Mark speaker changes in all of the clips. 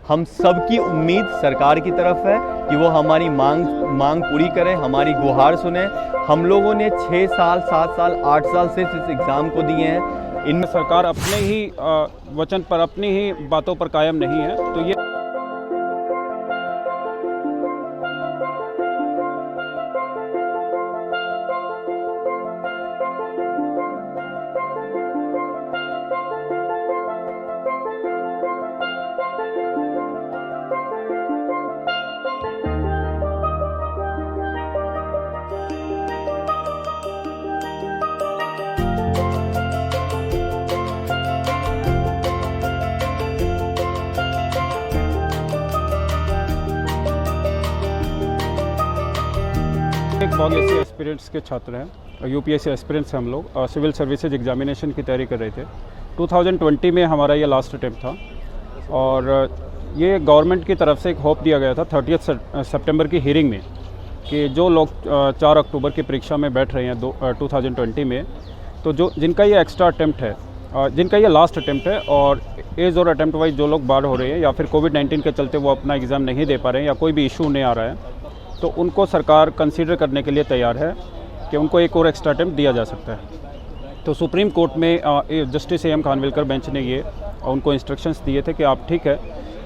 Speaker 1: हम सबकी उम्मीद सरकार की तरफ है कि वो हमारी मांग पूरी करे, हमारी गुहार सुने। हम लोगों ने 6 साल, 7 साल, 8 साल से इस एग्ज़ाम को दिए हैं।
Speaker 2: इनमें सरकार अपने ही वचन पर, अपनी ही बातों पर कायम नहीं है। तो ये एक यूपीएससी एस्पिरेंट्स के छात्र हैं, यूपीएससी एस्पिरेंट्स हैं हम लोग। सिविल सर्विसेज एग्जामिनेशन की तैयारी कर रहे थे। 2020 में हमारा ये लास्ट अटेम्प्ट था और ये गवर्नमेंट की तरफ से एक होप दिया गया था 30 सितंबर की हियरिंग में कि जो लोग 4 अक्टूबर की परीक्षा में बैठ रहे हैं 2020 में, तो जिनका ये एक्स्ट्रा अटेम्प्ट है, जिनका ये लास्ट अटेम्प्ट है और एज और अटेम्प्ट वाइज जो लोग बाहर हो रहे हैं या फिर कोविड-19 के चलते वो अपना एग्ज़ाम नहीं दे पा रहे हैं या कोई भी इशू नहीं आ रहा है, तो उनको सरकार कंसीडर करने के लिए तैयार है कि उनको एक और एक्स्ट्रा अटेम्प्ट दिया जा सकता है। तो सुप्रीम कोर्ट में जस्टिस AM खानविलकर बेंच ने ये उनको इंस्ट्रक्शंस दिए थे कि आप ठीक है,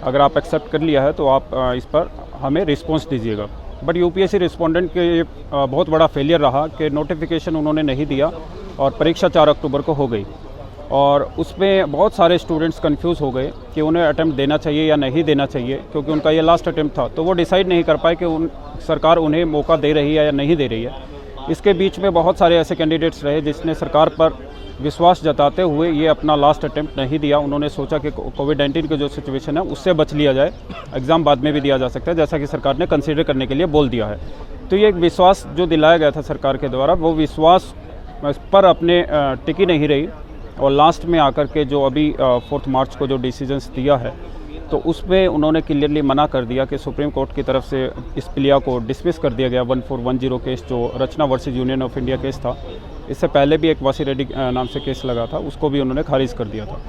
Speaker 2: अगर आप एक्सेप्ट कर लिया है तो आप इस पर हमें रिस्पॉन्स दीजिएगा। बट यूपीएससी रिस्पोंडेंट के ये बहुत बड़ा फेलियर रहा कि नोटिफिकेशन उन्होंने नहीं दिया और परीक्षा 4 अक्टूबर को हो गई और उसमें बहुत सारे स्टूडेंट्स कंफ्यूज हो गए कि उन्हें अटेम्प्ट देना चाहिए या नहीं देना चाहिए, क्योंकि उनका ये लास्ट अटेम्प्ट था। तो वो डिसाइड नहीं कर पाए कि सरकार उन्हें मौका दे रही है या नहीं दे रही है। इसके बीच में बहुत सारे ऐसे कैंडिडेट्स रहे जिसने सरकार पर विश्वास जताते हुए ये अपना लास्ट अटेम्प्ट नहीं दिया। उन्होंने सोचा कि कोविड-19 की जो सिचुएशन है उससे बच लिया जाए, एग्ज़ाम बाद में भी दिया जा सकता है, जैसा कि सरकार ने कंसीडर करने के लिए बोल दिया है। तो ये एक विश्वास जो दिलाया गया था सरकार के द्वारा, वो विश्वास पर अपने टिकी नहीं रही और लास्ट में आकर के जो अभी 4 मार्च को जो डिसीजंस दिया है, तो उसमें उन्होंने क्लियरली मना कर दिया कि सुप्रीम कोर्ट की तरफ से इस प्लिया को डिसमिस कर दिया गया। 1410 केस जो Rachna versus union of India case था, इससे पहले भी एक वासी रेड्डी नाम से केस लगा था, उसको भी उन्होंने खारिज कर दिया था।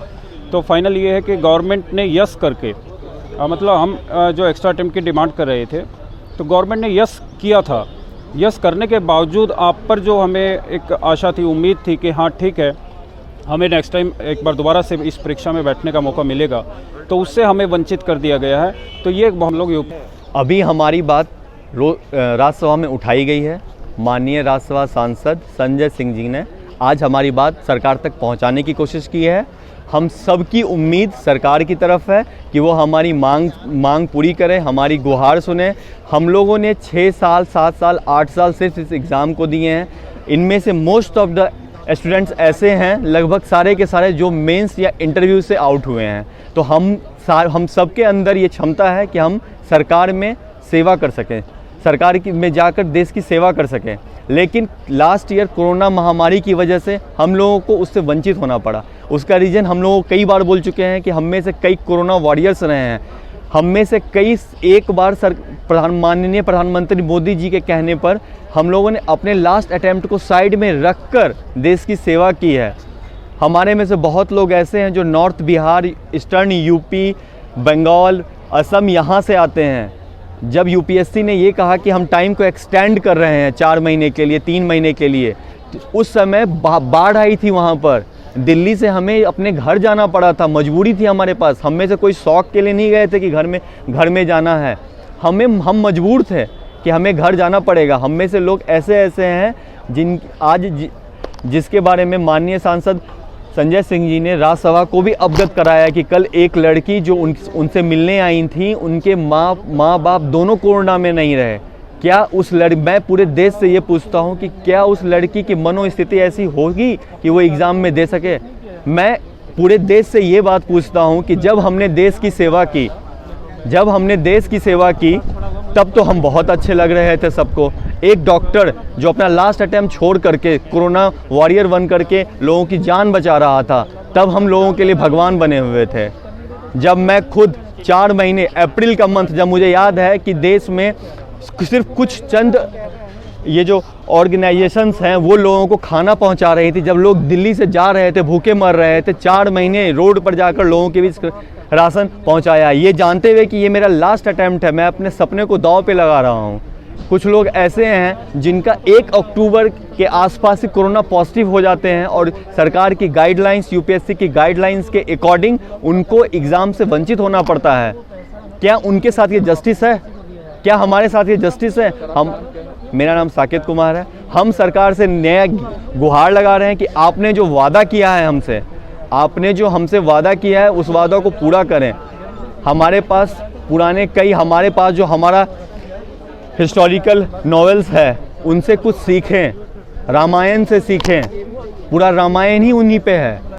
Speaker 2: तो फाइनल ये है कि गवर्नमेंट ने यस करके, मतलब हम जो एक्स्ट्रा अटेम्प्ट की डिमांड कर रहे थे तो गवर्नमेंट ने यस किया था। यस करने के बावजूद आप पर जो हमें एक आशा थी, उम्मीद थी कि हाँ ठीक है, हमें नेक्स्ट टाइम एक बार दोबारा से इस परीक्षा में बैठने का मौका मिलेगा, तो उससे हमें वंचित कर दिया गया है। तो ये हम लोग
Speaker 1: अभी हमारी बात राज्यसभा में उठाई गई है। माननीय राज्यसभा सांसद संजय सिंह जी ने आज हमारी बात सरकार तक पहुंचाने की कोशिश की है। हम सबकी उम्मीद सरकार की तरफ है कि वो हमारी मांग पूरी करे, हमारी गुहार सुने। हम लोगों ने 6 साल, 7 साल, 8 साल से इस एग्ज़ाम को दिए हैं। इनमें से मोस्ट ऑफ द स्टूडेंट्स ऐसे हैं, लगभग सारे के सारे, जो मेंस या इंटरव्यू से आउट हुए हैं। तो हम सबके अंदर ये क्षमता है कि हम सरकार में सेवा कर सकें, सरकार में जाकर देश की सेवा कर सकें। लेकिन लास्ट ईयर कोरोना महामारी की वजह से हम लोगों को उससे वंचित होना पड़ा। उसका रीज़न हम लोग कई बार बोल चुके हैं कि हम में से कई कोरोना वॉरियर्स रहे हैं। हम में से कई एक बार माननीय प्रधानमंत्री मोदी जी के कहने पर हम लोगों ने अपने लास्ट अटेम्प्ट को साइड में रखकर देश की सेवा की है। हमारे में से बहुत लोग ऐसे हैं जो north Bihar, eastern UP, Bengal, Assam यहाँ से आते हैं। जब यूपीएससी ने ये कहा कि हम टाइम को एक्सटेंड कर रहे हैं 4 महीने के लिए, 3 महीने के लिए, उस समय बाढ़ आई थी वहाँ पर। दिल्ली से हमें अपने घर जाना पड़ा था, मजबूरी थी हमारे पास। हम में से कोई शौक के लिए नहीं गए थे कि घर में जाना है, हम मजबूर थे कि हमें घर जाना पड़ेगा। हम में से लोग ऐसे हैं जिसके बारे में माननीय सांसद संजय सिंह जी ने राज्यसभा को भी अवगत कराया कि कल एक लड़की जो उनसे मिलने आई थी, उनके माँ बाप दोनों कोरोना में नहीं रहे। क्या मैं पूरे देश से ये पूछता हूँ कि क्या उस लड़की की मनोस्थिति ऐसी होगी कि वो एग्ज़ाम में दे सके? मैं पूरे देश से ये बात पूछता हूँ कि जब हमने देश की सेवा की तब तो हम बहुत अच्छे लग रहे थे सबको। एक डॉक्टर जो अपना लास्ट अटेम्प्ट छोड़ करके कोरोना वॉरियर बन करके लोगों की जान बचा रहा था, तब हम लोगों के लिए भगवान बने हुए थे। जब मैं खुद 4 महीने, अप्रैल का मंथ, जब मुझे याद है कि देश में सिर्फ कुछ चंद ये जो ऑर्गेनाइजेशंस हैं वो लोगों को खाना पहुंचा रही थी। जब लोग दिल्ली से जा रहे थे, भूखे मर रहे थे, 4 महीने रोड पर जाकर लोगों के बीच राशन पहुंचाया, ये जानते हुए कि ये मेरा लास्ट अटैम्प्ट है, मैं अपने सपने को दांव पे लगा रहा हूं। कुछ लोग ऐसे हैं जिनका 1 अक्टूबर के आसपास ही कोरोना पॉजिटिव हो जाते हैं और सरकार की गाइडलाइंस, यूपीएससी की गाइडलाइंस के अकॉर्डिंग उनको एग्ज़ाम से वंचित होना पड़ता है। क्या उनके साथ ये जस्टिस है? क्या हमारे साथ ये जस्टिस है? मेरा नाम साकेत कुमार है। हम सरकार से नया गुहार लगा रहे हैं कि आपने जो वादा किया है हमसे, आपने जो हमसे वादा किया है उस वादा को पूरा करें। हमारे पास हमारे पास जो हमारा हिस्टोरिकल नॉवेल्स है उनसे कुछ सीखें, रामायण से सीखें। पूरा रामायण ही उन्हीं पे है।